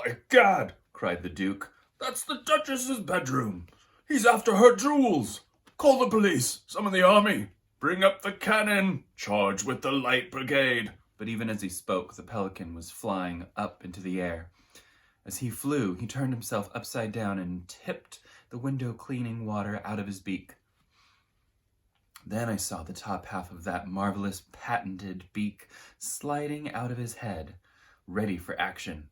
By gad, cried the Duke. That's the Duchess's bedroom. He's after her jewels. Call the police, summon the army. Bring up the cannon. Charge with the light brigade. But even as he spoke, the pelican was flying up into the air. As he flew, he turned himself upside down and tipped the window-cleaning water out of his beak. Then I saw the top half of that marvelous patented beak sliding out of his head, ready for action.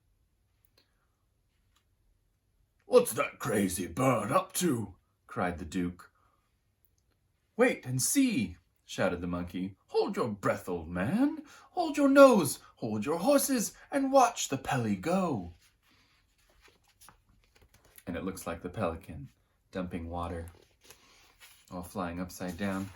What's that crazy bird up to? Cried the Duke. Wait and see, shouted the monkey. Hold your breath, old man. Hold your nose, hold your horses, and watch the Pelly go. And it looks like the pelican dumping water while flying upside down.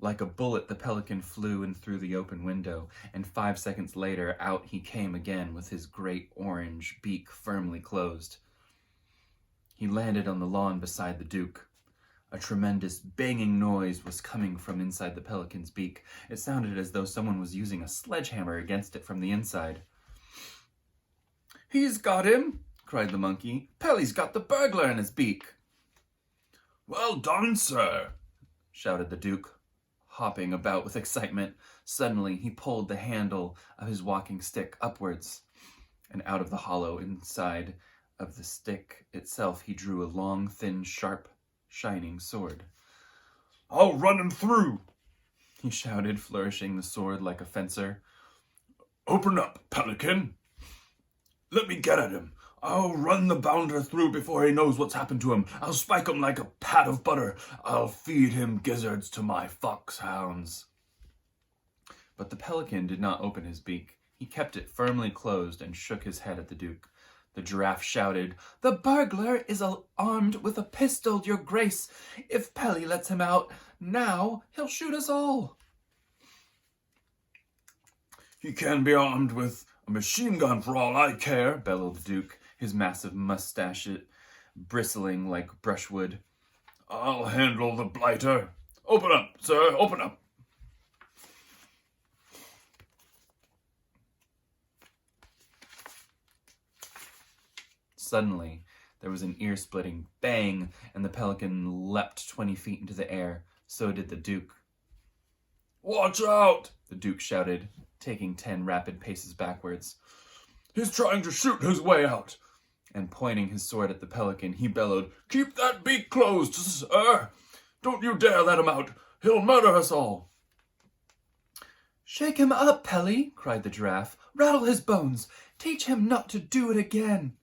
Like a bullet, the pelican flew in through the open window, and 5 seconds later, out he came again with his great orange beak firmly closed. He landed on the lawn beside the Duke. A tremendous banging noise was coming from inside the pelican's beak. It sounded as though someone was using a sledgehammer against it from the inside. He's got him, cried the monkey. Pelly's got the burglar in his beak. Well done, sir, shouted the Duke, hopping about with excitement. Suddenly, he pulled the handle of his walking stick upwards, and out of the hollow inside of the stick itself, he drew a long, thin, sharp, shining sword. I'll run him through, he shouted, flourishing the sword like a fencer. Open up, pelican. Let me get at him. I'll run the bounder through before he knows what's happened to him. I'll spike him like a pat of butter. I'll feed him gizzards to my foxhounds. But the pelican did not open his beak. He kept it firmly closed and shook his head at the Duke. The giraffe shouted, The burglar is armed with a pistol, your grace. If Pelly lets him out now, he'll shoot us all. He can be armed with a machine gun for all I care, bellowed the Duke, his massive mustache bristling like brushwood. I'll handle the blighter. Open up, sir, open up. Suddenly, there was an ear-splitting bang, and the pelican leapt 20 feet into the air. So did the Duke. Watch out, the Duke shouted, taking 10 rapid paces backwards. He's trying to shoot his way out. And pointing his sword at the pelican, he bellowed, Keep that beak closed, sir. Don't you dare let him out. He'll murder us all. Shake him up, Pelly, cried the giraffe. Rattle his bones. Teach him not to do it again.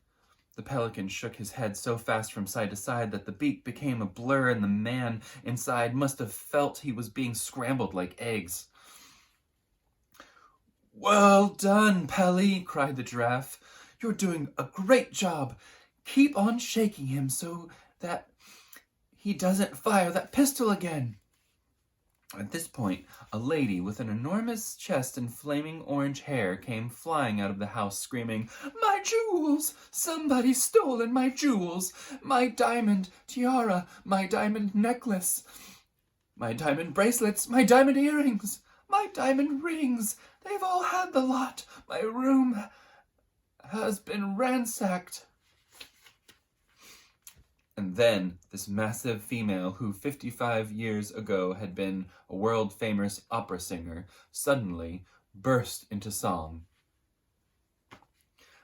The pelican shook his head so fast from side to side that the beak became a blur, and the man inside must have felt he was being scrambled like eggs. Well done, Pelly, cried the giraffe. You're doing a great job. Keep on shaking him so that he doesn't fire that pistol again. At this point, a lady with an enormous chest and flaming orange hair came flying out of the house screaming, My jewels! Somebody's stolen my jewels! My diamond tiara, my diamond necklace, my diamond bracelets, my diamond earrings, my diamond rings. They've all had the lot. My room has been ransacked. And then this massive female, who 55 years ago had been a world-famous opera singer, suddenly burst into song.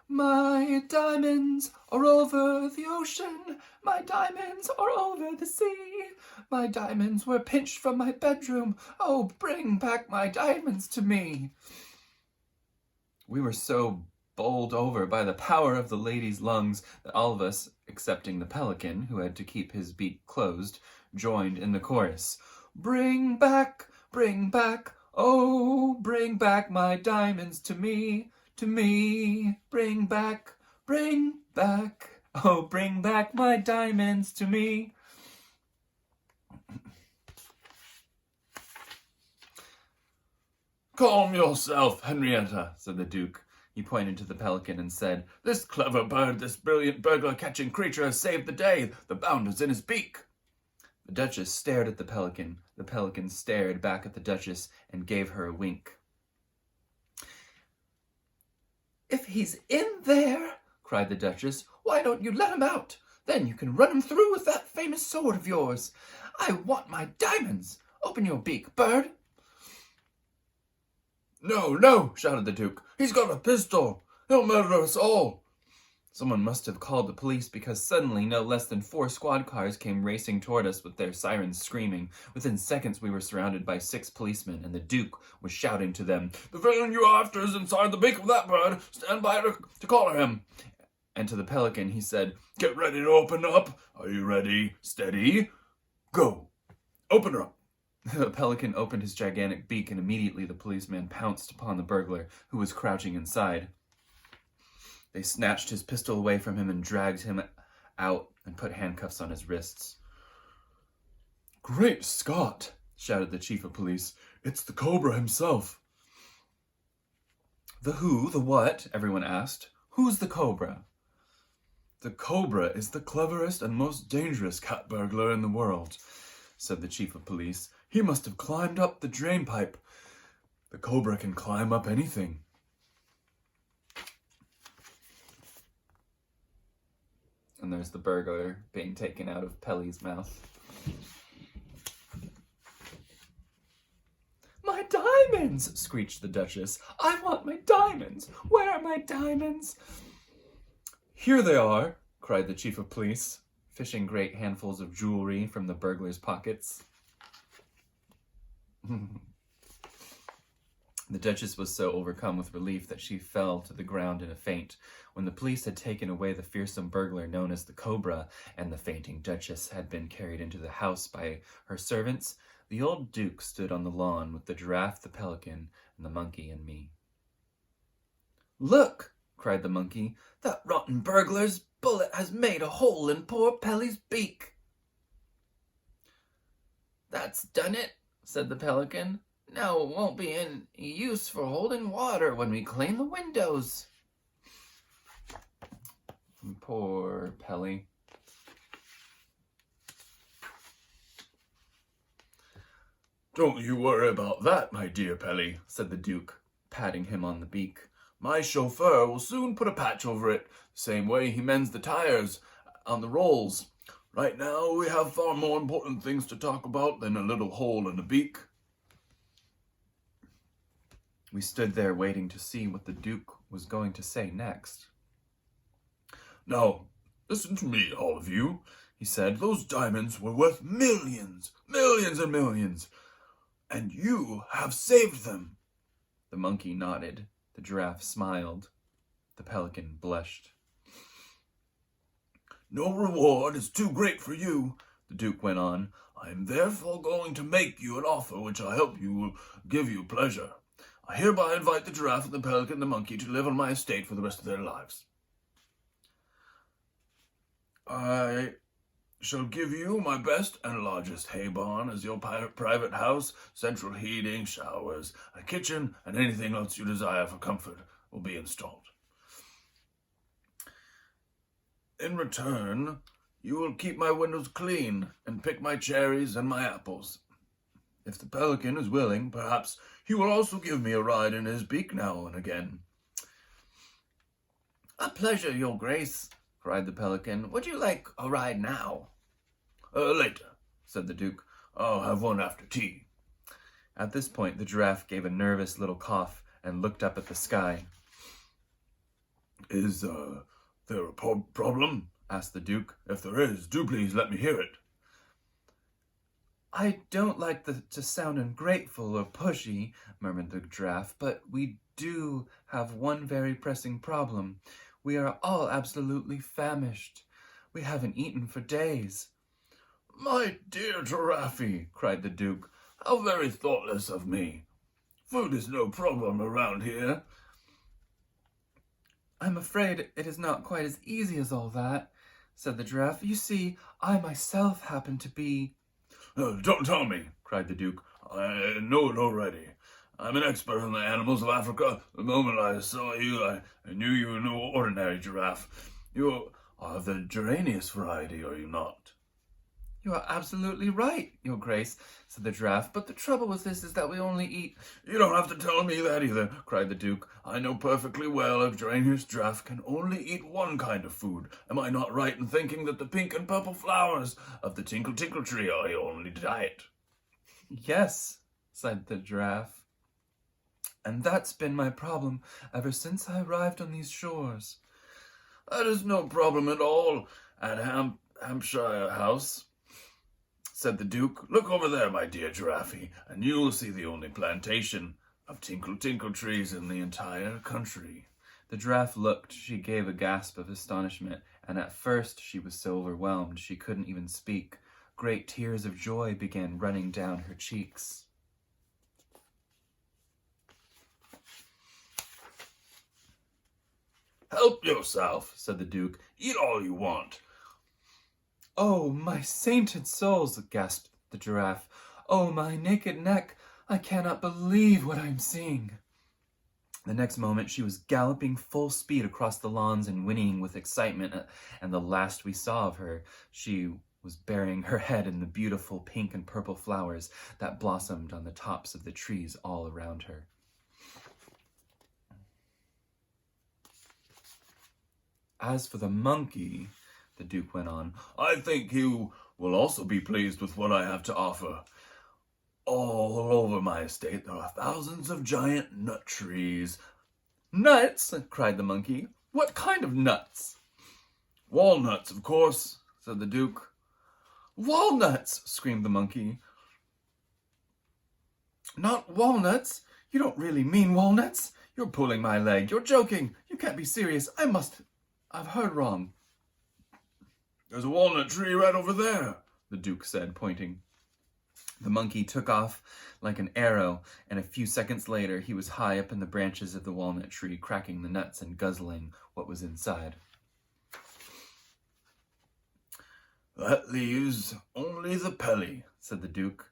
My diamonds are over the ocean. My diamonds are over the sea. My diamonds were pinched from my bedroom. Oh, bring back my diamonds to me. We were so bowled over by the power of the lady's lungs that all of us, excepting the pelican, who had to keep his beak closed, joined in the chorus. Bring back, oh, bring back my diamonds to me, bring back, oh, bring back my diamonds to me. Calm yourself, Henrietta, said the Duke. He pointed to the pelican and said, This clever bird, this brilliant burglar-catching creature has saved the day. The bounder's in his beak. The Duchess stared at the pelican. The pelican stared back at the Duchess and gave her a wink. If he's in there, cried the Duchess, why don't you let him out? Then you can run him through with that famous sword of yours. I want my diamonds. Open your beak, bird. No, no, shouted the Duke. He's got a pistol. He'll murder us all. Someone must have called the police because suddenly no less than 4 squad cars came racing toward us with their sirens screaming. Within seconds we were surrounded by 6 policemen and the Duke was shouting to them, "The villain you're after is inside the beak of that bird. Stand by to collar him." And to the pelican he said, "Get ready to open up. Are you ready? Steady. Go. Open her up." The pelican opened his gigantic beak and immediately the policeman pounced upon the burglar who was crouching inside. They snatched his pistol away from him and dragged him out and put handcuffs on his wrists. "Great Scott!" shouted the chief of police. "It's the Cobra himself." "The who, the what?" everyone asked. "Who's the Cobra?" "The Cobra is the cleverest and most dangerous cat burglar in the world," said the chief of police. "He must have climbed up the drain pipe. The Cobra can climb up anything." And there's the burglar being taken out of Pelly's mouth. "My diamonds!" screeched the Duchess. "I want my diamonds! Where are my diamonds?" "Here they are!" cried the chief of police, fishing great handfuls of jewelry from the burglar's pockets. The Duchess was so overcome with relief that she fell to the ground in a faint. When the police had taken away the fearsome burglar known as the Cobra, and the fainting Duchess had been carried into the house by her servants, the old Duke stood on the lawn with the Giraffe, the Pelican, and the monkey and me. "Look!" cried the monkey. "That rotten burglar's bullet has made a hole in poor Pelly's beak." "That's done it," said the Pelican. "Now it won't be any use for holding water when we clean the windows." Poor Pelly. "Don't you worry about that, my dear Pelly," said the Duke, patting him on the beak. "My chauffeur will soon put a patch over it, the same way he mends the tires on the rolls. Right now we have far more important things to talk about than a little hole in the beak." We stood there waiting to see what the Duke was going to say next. "Now, listen to me, all of you," he said. "Those diamonds were worth millions, millions and millions, and you have saved them." The monkey nodded. The Giraffe smiled. The Pelican blushed. "No reward is too great for you," the Duke went on. "I am therefore going to make you an offer which I hope will give you pleasure. I hereby invite the Giraffe and the Pelican and the monkey to live on my estate for the rest of their lives. I shall give you my best and largest hay barn as your private house. Central heating, showers, a kitchen, and anything else you desire for comfort will be installed. In return, you will keep my windows clean and pick my cherries and my apples. If the Pelican is willing, perhaps he will also give me a ride in his beak now and again." "A pleasure, your grace," cried the Pelican. "Would you like a ride now?" Later," said the Duke. "I'll have one after tea." At this point, the Giraffe gave a nervous little cough and looked up at the sky. "Is there a problem?" asked the Duke. "If there is, do please let me hear it." "I don't like to sound ungrateful or pushy," murmured the Giraffe, "but we do have one very pressing problem. We are all absolutely famished. We haven't eaten for days." "My dear Giraffe," cried the Duke, "how very thoughtless of me. Food is no problem around here." "I'm afraid it is not quite as easy as all that," said the Giraffe. "You see, I myself happen to be—" "Don't tell me," cried the Duke. "I know it already. I'm an expert on the animals of Africa. The moment I saw you, I knew you were no ordinary giraffe. You are the geranius variety, are you not?" You are absolutely right, Your Grace, said the Giraffe, but the trouble with this is that we only eat— You don't have to tell me that either, cried the Duke. I know perfectly well a Drainus Giraffe can only eat one kind of food. Am I not right in thinking that the pink and purple flowers of the Tinkle Tinkle Tree are your only diet? Yes, said the Giraffe, and that's been my problem ever since I arrived on these shores. That is no problem at all at Hampshire House, said the Duke. Look over there, my dear Giraffe, and you'll see the only plantation of Tinkle Tinkle trees in the entire country. The Giraffe looked. She gave a gasp of astonishment, and at first she was so overwhelmed she couldn't even speak. Great tears of joy began running down her cheeks. Help yourself, said the Duke. Eat all you want. Oh, my sainted souls, gasped the Giraffe. Oh, my naked neck, I cannot believe what I am seeing. The next moment she was galloping full speed across the lawns and whinnying with excitement, and the last we saw of her, she was burying her head in the beautiful pink and purple flowers that blossomed on the tops of the trees all around her. As for the monkey, the Duke went on, I think you will also be pleased with what I have to offer. All over my estate there are thousands of giant nut trees. Nuts? Cried the monkey. What kind of nuts? Walnuts, of course, said the Duke. Walnuts! Screamed the monkey. Not walnuts? You don't really mean walnuts? You're pulling my leg. You're joking. You can't be serious. I've heard wrong. There's a walnut tree right over there, the Duke said, pointing. The monkey took off like an arrow, and a few seconds later he was high up in the branches of the walnut tree, cracking the nuts and guzzling what was inside. That leaves only the Pelly, said the Duke.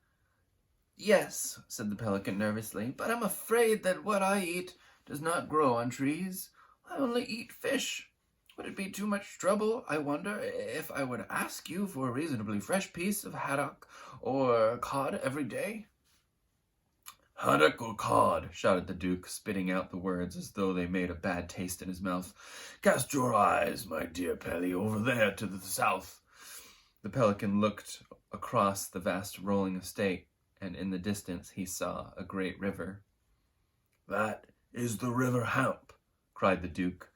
Yes, said the pelican nervously, but I'm afraid that what I eat does not grow on trees. I only eat fish. Would it be too much trouble, I wonder, if I were to ask you for a reasonably fresh piece of haddock or cod every day? Haddock or cod, shouted the Duke, spitting out the words as though they made a bad taste in his mouth. Cast your eyes, my dear Pelly, over there to the south. The pelican looked across the vast rolling estate, and in the distance he saw a great river. That is the River Hamp, cried the Duke.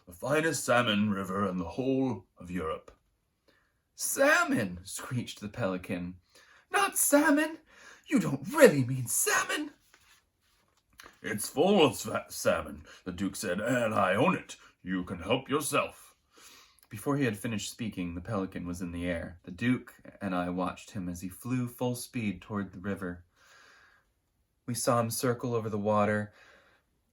The finest salmon river in the whole of Europe. Salmon, screeched the pelican. Not salmon! You don't really mean salmon? It's full of salmon, the Duke said, and I own it. You can help yourself. Before he had finished speaking, the pelican was in the air. The Duke and I watched him as he flew full speed toward the river. We saw him circle over the water.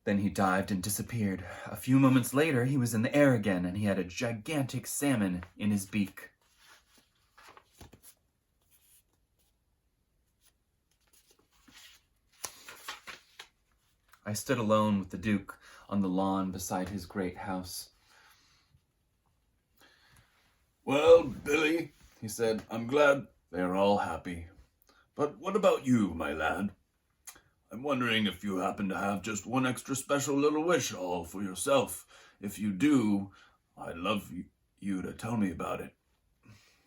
Then he dived and disappeared. A few moments later, he was in the air again, and he had a gigantic salmon in his beak. I stood alone with the Duke on the lawn beside his great house. Well, Billy, he said, I'm glad they are all happy. But what about you, my lad? I'm wondering if you happen to have just one extra special little wish all for yourself. If you do, I'd love you to tell me about it.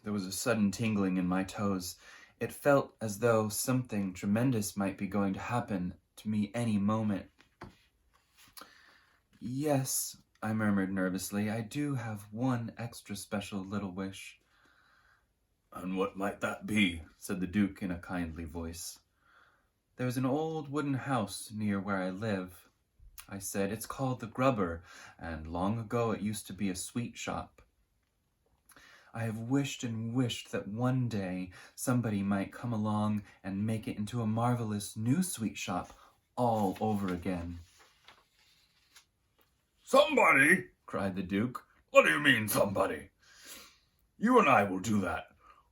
There was a sudden tingling in my toes. It felt as though something tremendous might be going to happen to me any moment. Yes, I murmured nervously, I do have one extra special little wish. And what might that be? Said the Duke in a kindly voice. There's an old wooden house near where I live, I said. It's called the Grubber, and long ago it used to be a sweet shop. I have wished and wished that one day somebody might come along and make it into a marvelous new sweet shop all over again. Somebody? Cried the Duke. What do you mean, somebody? You and I will do that.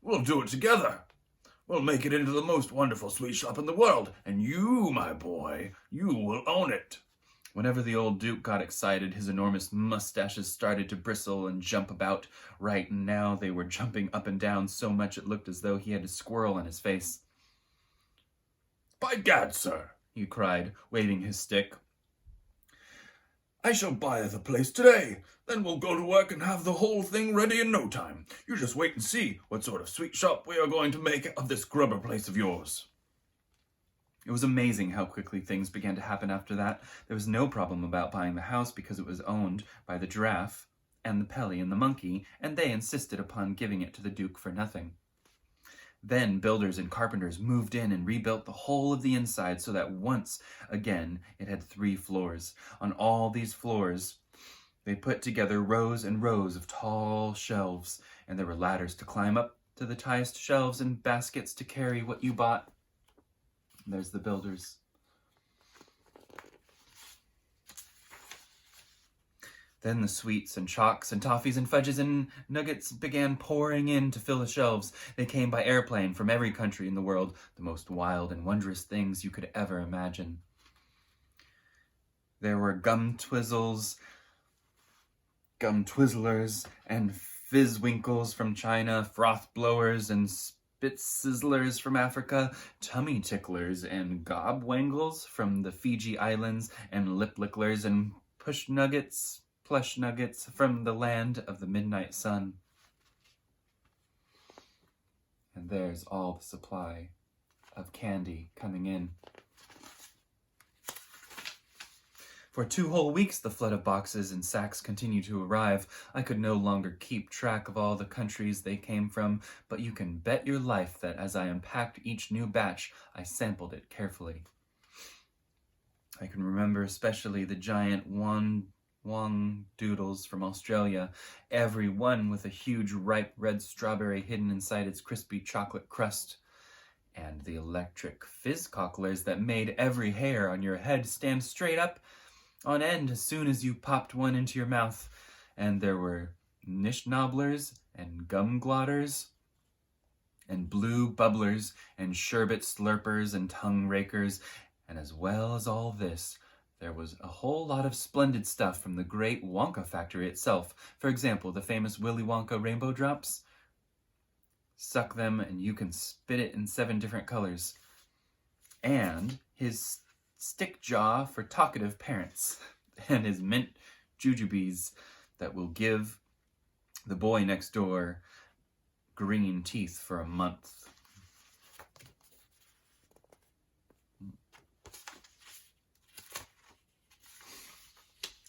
We'll do it together. We'll make it into the most wonderful sweet shop in the world, and you, my boy, you will own it. Whenever the old Duke got excited, his enormous mustaches started to bristle and jump about. Right now they were jumping up and down so much it looked as though he had a squirrel on his face. "By gad, sir," he cried, waving his stick. "I shall buy the place today. Then we'll go to work and have the whole thing ready in no time. You just wait and see what sort of sweet shop we are going to make of this grubber place of yours." It was amazing how quickly things began to happen after that. There was no problem about buying the house because it was owned by the Giraffe and the Pelly and the monkey, and they insisted upon giving it to the Duke for nothing. Then builders and carpenters moved in and rebuilt the whole of the inside so that once again it had 3 floors. On all these floors, they put together rows and rows of tall shelves, and there were ladders to climb up to the highest shelves and baskets to carry what you bought. There's the builders. Then the sweets and chalks and toffees and fudges and nuggets began pouring in to fill the shelves. They came by airplane from every country in the world, the most wild and wondrous things you could ever imagine. There were gum twizzlers, and fizzwinkles from China, froth blowers and spit sizzlers from Africa, tummy ticklers and gobwangles from the Fiji Islands, and lip licklers and plush nuggets from the land of the midnight sun. And there's all the supply of candy coming in. For 2 whole weeks, the flood of boxes and sacks continued to arrive. I could no longer keep track of all the countries they came from, but you can bet your life that as I unpacked each new batch, I sampled it carefully. I can remember especially the giant Wong doodles from Australia, every one with a huge ripe red strawberry hidden inside its crispy chocolate crust, and the electric fizz cocklers that made every hair on your head stand straight up on end as soon as you popped one into your mouth. And there were nish nobblers and gum glotters and blue bubblers and sherbet slurpers and tongue rakers. And as well as all this, there was a whole lot of splendid stuff from the great Wonka factory itself. For example, the famous Willy Wonka rainbow drops. Suck them and you can spit it in 7 different colors. And his stick jaw for talkative parents, and his mint jujubes that will give the boy next door green teeth for a month.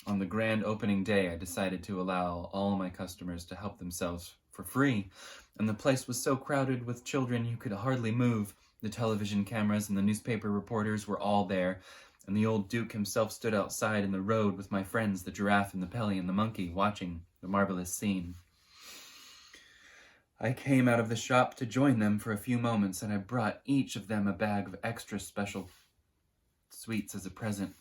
On the grand opening day, I decided to allow all my customers to help themselves for free, and the place was so crowded with children you could hardly move. The television cameras and the newspaper reporters were all there, and the old Duke himself stood outside in the road with my friends, the Giraffe and the Pelly and the monkey, watching the marvelous scene. I came out of the shop to join them for a few moments, and I brought each of them a bag of extra special sweets as a present.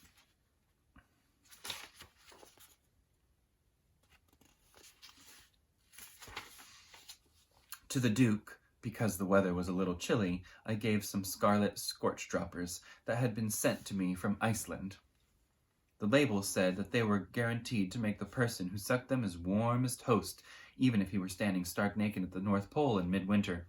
To the Duke, because the weather was a little chilly, I gave some scarlet scorch droppers that had been sent to me from Iceland. The label said that they were guaranteed to make the person who sucked them as warm as toast, even if he were standing stark naked at the North Pole in midwinter.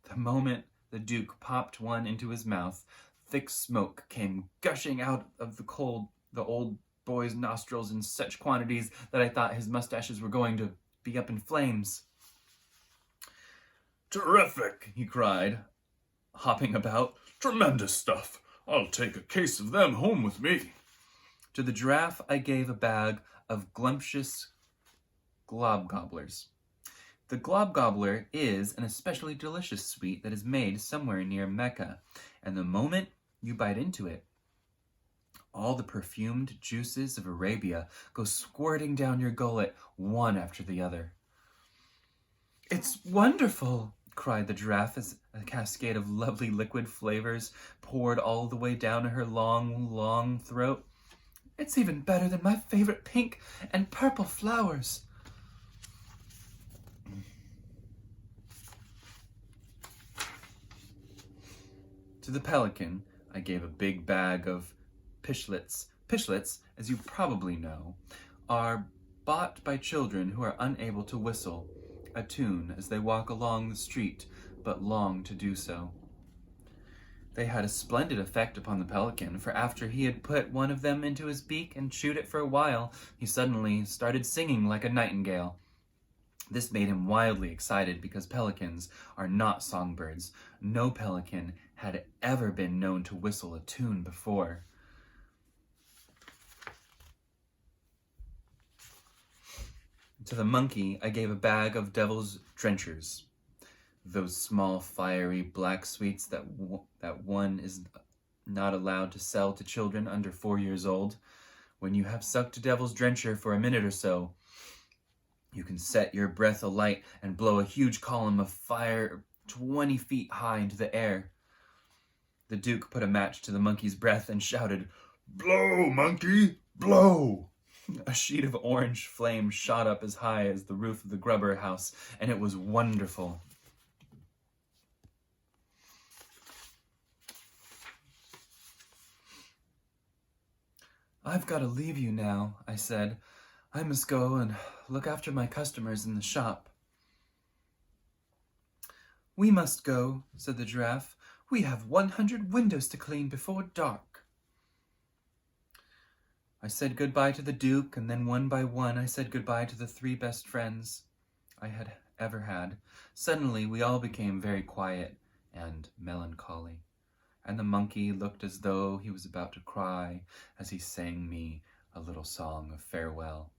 The moment the Duke popped one into his mouth, thick smoke came gushing out of the old boy's nostrils in such quantities that I thought his mustaches were going to be up in flames. "Terrific!" he cried, hopping about. "Tremendous stuff! I'll take a case of them home with me." To the Giraffe, I gave a bag of glumptious glob gobblers. The glob gobbler is an especially delicious sweet that is made somewhere near Mecca, and the moment you bite into it, all the perfumed juices of Arabia go squirting down your gullet, one after the other. "It's wonderful!" cried the Giraffe as a cascade of lovely liquid flavors poured all the way down her long, long throat. "It's even better than my favorite pink and purple flowers." To the Pelican, I gave a big bag of pishlets Pishlets, as you probably know, are bought by children who are unable to whistle a tune as they walk along the street but long to do so. They had a splendid effect upon the pelican, for after he had put one of them into his beak and chewed it for a while, he suddenly started singing like a nightingale. This made him wildly excited because pelicans are not songbirds. No pelican had ever been known to whistle a tune before. To the monkey, I gave a bag of devil's drenchers, those small, fiery black sweets that one is not allowed to sell to children under 4 years old. When you have sucked a devil's drencher for a minute or so, you can set your breath alight and blow a huge column of fire 20 feet high into the air. The Duke put a match to the monkey's breath and shouted, "Blow, monkey, blow!" A sheet of orange flame shot up as high as the roof of the Grubber house, and it was wonderful. "I've got to leave you now," I said. "I must go and look after my customers in the shop." "We must go," said the Giraffe. "We have 100 windows to clean before dark." I said goodbye to the Duke, and then one by one I said goodbye to the 3 best friends I had ever had. Suddenly we all became very quiet and melancholy, and the monkey looked as though he was about to cry as he sang me a little song of farewell.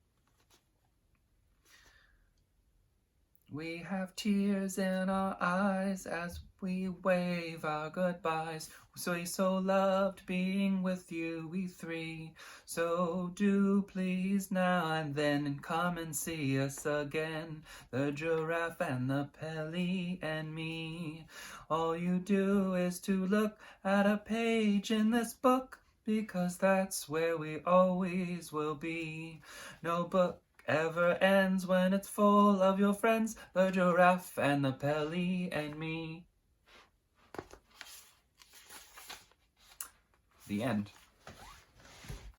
"We have tears in our eyes as we wave our goodbyes. We so loved being with you, we 3. So do please now and then and come and see us again, the Giraffe and the Pelly and me. All you do is to look at a page in this book, because that's where we always will be. No book ever ends when it's full of your friends, the Giraffe and the Pelly and me." The end.